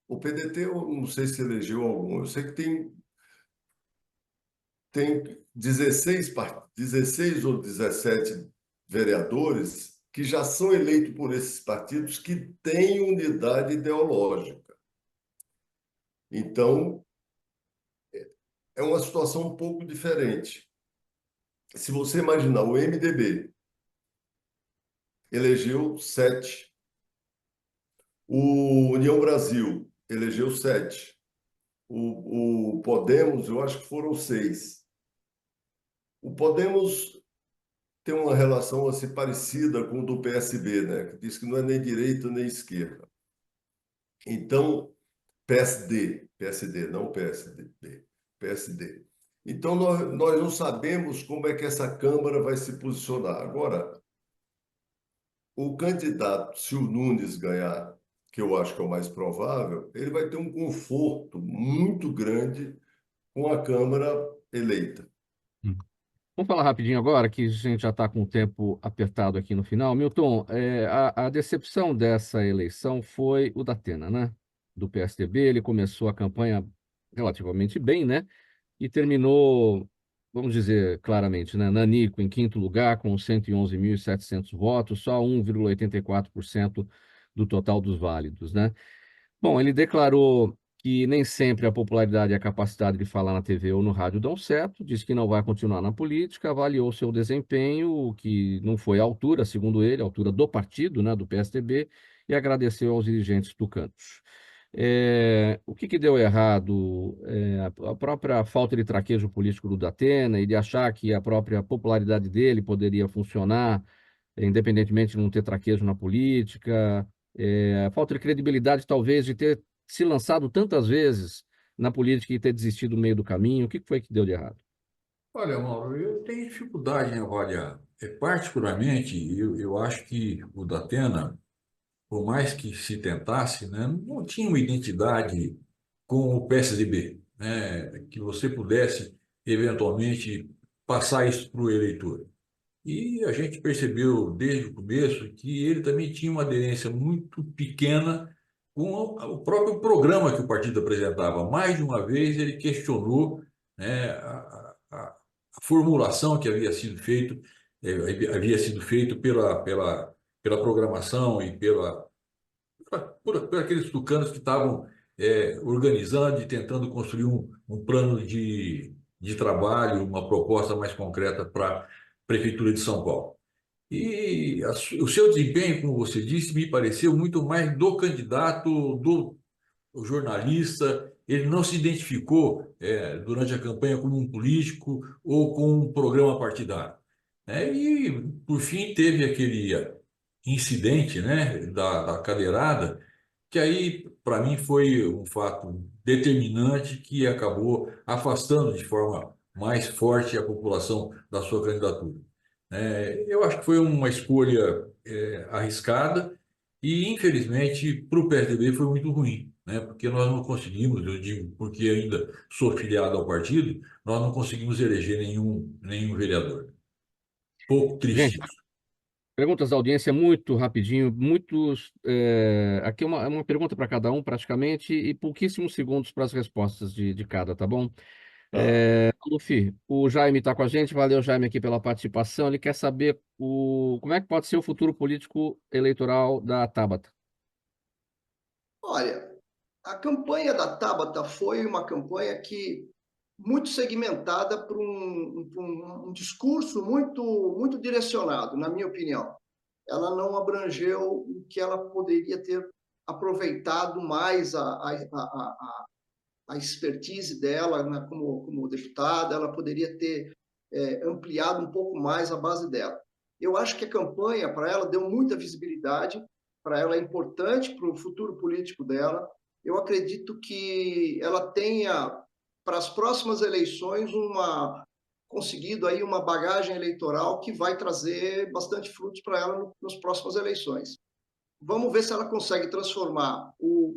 Speaker 4: O PDT, eu não sei se elegeu algum, eu sei que tem 16 ou 17 vereadores que já são eleitos por esses partidos que têm unidade ideológica. Então, é uma situação um pouco diferente. Se você imaginar, o MDB elegeu 7, o União Brasil elegeu 7, o Podemos, eu acho que foram 6. O Podemos tem uma relação assim, parecida com o do PSB, né? Que diz que não é nem direita nem esquerda. Então, PSD, não PSDB, PSD. Então, nós não sabemos como é que essa Câmara vai se posicionar. Agora, o candidato, se o Nunes ganhar, que eu acho que é o mais provável, ele vai ter um conforto muito grande com a Câmara eleita.
Speaker 1: Vamos falar rapidinho agora, que a gente já está com o tempo apertado aqui no final. Milton, a decepção dessa eleição foi o Datena, né? Do PSDB. Ele começou a campanha relativamente bem, né? E terminou, vamos dizer claramente, né? Nanico em quinto lugar, com 111.700 votos, só 1,84% do total dos válidos, né? Bom, ele declarou que nem sempre a popularidade e a capacidade de falar na TV ou no rádio dão certo, disse que não vai continuar na política, avaliou seu desempenho, que não foi à altura, segundo ele, à altura do partido, né, do PSDB, e agradeceu aos dirigentes tucanos. O que deu errado? A própria falta de traquejo político do Datena e de achar que a própria popularidade dele poderia funcionar, independentemente de não ter traquejo na política, a falta de credibilidade, talvez, de ter se lançado tantas vezes na política e ter desistido no meio do caminho. O que foi que deu de errado?
Speaker 3: Olha, Mauro, eu tenho dificuldade em avaliar. Particularmente, eu acho que o Datena, por mais que se tentasse, né, não tinha uma identidade com o PSDB, né, que você pudesse, eventualmente, passar isso para o eleitor. E a gente percebeu desde o começo que ele também tinha uma aderência muito pequena com o próprio programa que o partido apresentava. Mais de uma vez ele questionou, né, a formulação que havia sido feita havia sido feito pela programação e por aqueles tucanos que estavam organizando e tentando construir um plano de trabalho, uma proposta mais concreta para a Prefeitura de São Paulo. E o seu desempenho, como você disse, me pareceu muito mais do candidato, do jornalista. Ele não se identificou durante a campanha como um político ou com um programa partidário, né? E, por fim, teve aquele incidente, né, da cadeirada, que aí, para mim, foi um fato determinante que acabou afastando de forma mais forte a população da sua candidatura. Eu acho que foi uma escolha arriscada e, infelizmente, para o PSDB foi muito ruim, né? Porque nós não conseguimos, eu digo, porque ainda sou filiado ao partido, nós não conseguimos eleger nenhum vereador. Pouco triste
Speaker 1: Gente,
Speaker 3: isso.
Speaker 1: perguntas da audiência muito rapidinho, aqui uma pergunta para cada um, praticamente, e pouquíssimos segundos para as respostas de cada, tá bom?
Speaker 4: Tá?
Speaker 1: Luffy, o Jaime está com a gente, valeu, Jaime, aqui pela participação. Ele quer saber como é que pode ser o futuro político eleitoral da Tabata.
Speaker 5: Olha, a campanha da Tabata foi uma campanha que muito segmentada para um discurso muito direcionado, na minha opinião. Ela não abrangeu o que ela poderia ter aproveitado mais a expertise dela, né, como deputada, ela poderia ter ampliado um pouco mais a base dela. Eu acho que a campanha para ela deu muita visibilidade, para ela é importante para o futuro político dela. Eu acredito que ela tenha, para as próximas eleições, conseguido aí uma bagagem eleitoral que vai trazer bastante frutos para ela nas próximas eleições. Vamos ver se ela consegue transformar o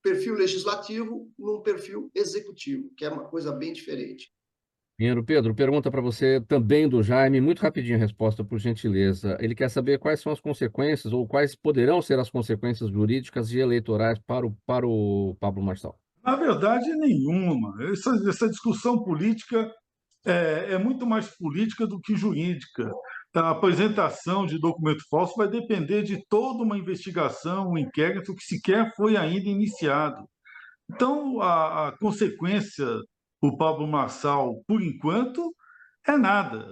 Speaker 5: perfil legislativo num perfil executivo, que é uma coisa bem diferente.
Speaker 1: Pedro, pergunta para você também do Jaime, muito rapidinho a resposta, por gentileza. Ele quer saber quais são as consequências, ou quais poderão ser as consequências jurídicas e eleitorais para o Pablo Marçal.
Speaker 2: Na verdade, nenhuma. Essa discussão política é muito mais política do que jurídica. A apresentação de documento falso vai depender de toda uma investigação, um inquérito que sequer foi ainda iniciado. Então, a consequência para o Pablo Marçal, por enquanto, é nada.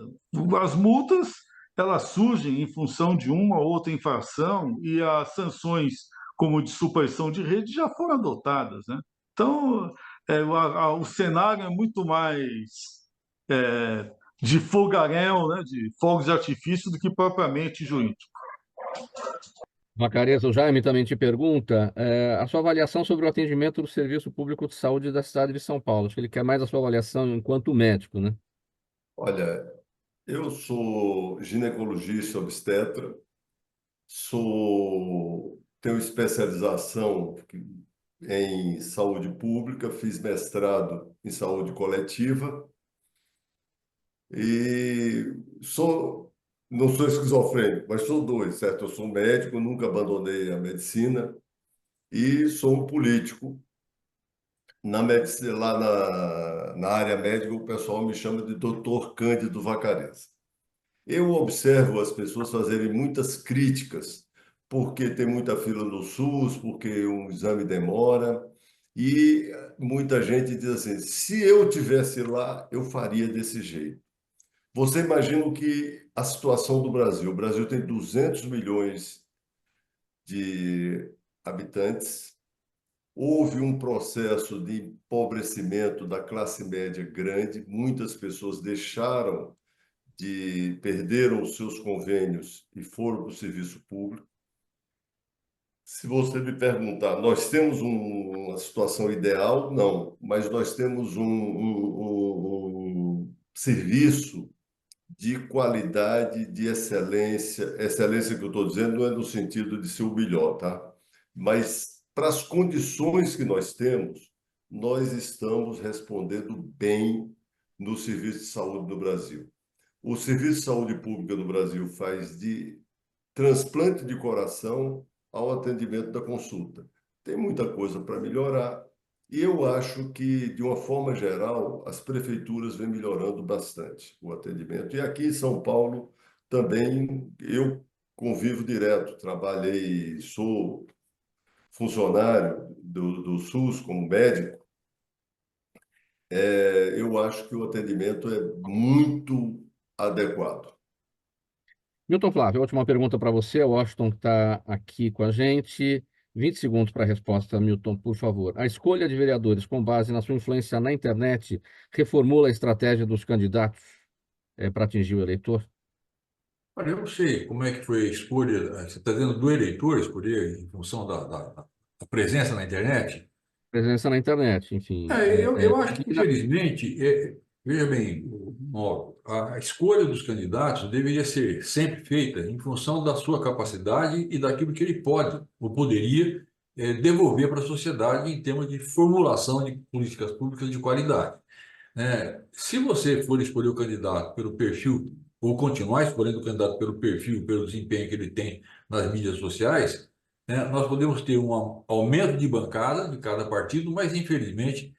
Speaker 2: As multas, elas surgem em função de uma ou outra infração e as sanções, como de supressão de rede, já foram adotadas, né? Então, o cenário é muito mais de fogaréu, né, de fogos de artifício, do que propriamente jurídico.
Speaker 1: Vacareza, o Jaime também te pergunta a sua avaliação sobre o atendimento do Serviço Público de Saúde da cidade de São Paulo. Acho que ele quer mais a sua avaliação enquanto médico, né?
Speaker 4: Olha, eu sou ginecologista obstetra, tenho especialização em saúde pública, fiz mestrado em saúde coletiva e não sou esquizofrênico, mas sou dois, certo? Eu sou médico, nunca abandonei a medicina e sou um político. Na medicina, lá na área médica, o pessoal me chama de Dr. Cândido Vacareza. Eu observo as pessoas fazerem muitas críticas, porque tem muita fila no SUS, porque um exame demora, e muita gente diz assim: se eu tivesse lá, eu faria desse jeito. Você imagina que a situação do Brasil? O Brasil tem 200 milhões de habitantes. Houve um processo de empobrecimento da classe média grande, muitas pessoas perderam os seus convênios e foram para o serviço público. Se você me perguntar, nós temos uma situação ideal? Não, mas nós temos um serviço de qualidade, de excelência. Excelência que eu estou dizendo não é no sentido de ser o melhor, tá? Mas para as condições que nós temos, nós estamos respondendo bem no serviço de saúde do Brasil. O Serviço de Saúde Pública do Brasil faz de transplante de coração ao atendimento da consulta. Tem muita coisa para melhorar e eu acho que, de uma forma geral, as prefeituras vêm melhorando bastante o atendimento. E aqui em São Paulo, também eu convivo direto, trabalhei, sou funcionário do SUS como médico. Eu acho que o atendimento é muito adequado.
Speaker 1: Milton Flávio, última pergunta para você. O Washington está aqui com a gente. 20 segundos para a resposta, Milton, por favor. A escolha de vereadores com base na sua influência na internet reformula a estratégia dos candidatos para atingir o eleitor?
Speaker 3: Olha, eu não sei como é que foi a escolha, você está dizendo do eleitor escolher em função da presença na internet?
Speaker 1: Presença na internet, enfim.
Speaker 3: Eu acho que, infelizmente, veja bem, Mauro, a escolha dos candidatos deveria ser sempre feita em função da sua capacidade e daquilo que ele pode ou poderia devolver para a sociedade em termos de formulação de políticas públicas de qualidade. Se você for escolher o candidato pelo perfil, ou continuar escolhendo o candidato pelo perfil, pelo desempenho que ele tem nas mídias sociais, nós podemos ter um aumento de bancada de cada partido, mas, infelizmente,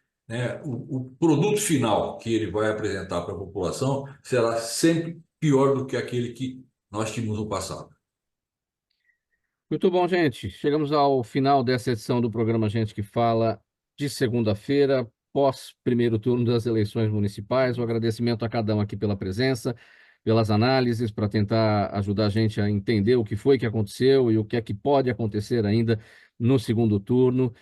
Speaker 3: o produto final que ele vai apresentar para a população será sempre pior do que aquele que nós tínhamos no passado.
Speaker 1: Muito bom, gente. Chegamos ao final dessa edição do programa Gente que Fala, de segunda-feira, pós primeiro turno das eleições municipais. O agradecimento a cada um aqui pela presença, pelas análises, para tentar ajudar a gente a entender o que foi que aconteceu e o que é que pode acontecer ainda no segundo turno.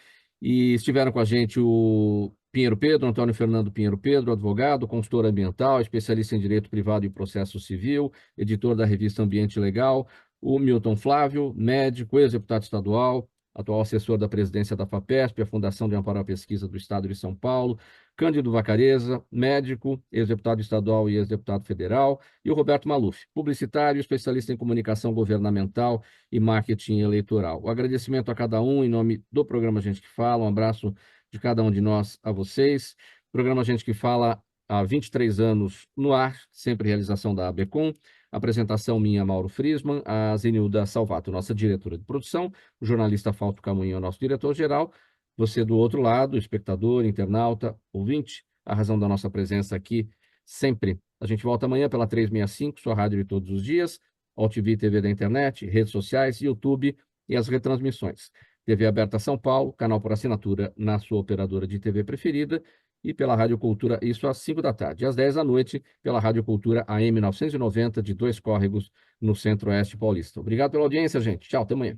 Speaker 1: E estiveram com a gente o Pinheiro Pedro, Antônio Fernando Pinheiro Pedro, advogado, consultor ambiental, especialista em direito privado e processo civil, editor da revista Ambiente Legal, o Milton Flávio, médico, ex-deputado estadual, atual assessor da presidência da FAPESP, a Fundação de Amparo à Pesquisa do Estado de São Paulo, Cândido Vacareza, médico, ex-deputado estadual e ex-deputado federal, e o Roberto Maluf, publicitário, especialista em comunicação governamental e marketing eleitoral. O agradecimento a cada um em nome do programa Gente que Fala, um abraço de cada um de nós a vocês. Programa Gente que Fala há 23 anos no ar, sempre realização da ABCom. Apresentação minha, Mauro Friesman, a Zenilda Salvato, nossa diretora de produção, o jornalista Fausto Camunho, nosso diretor-geral, você do outro lado, espectador, internauta, ouvinte, a razão da nossa presença aqui sempre. A gente volta amanhã pela 365, sua rádio de todos os dias, OTV e TV da internet, redes sociais, YouTube e as retransmissões. TV Aberta São Paulo, canal por assinatura na sua operadora de TV preferida, e pela Rádio Cultura, isso às 5 da tarde. Às 10 da noite, pela Rádio Cultura AM 990, de Dois Córregos, no Centro-Oeste Paulista. Obrigado pela audiência, gente. Tchau, até amanhã.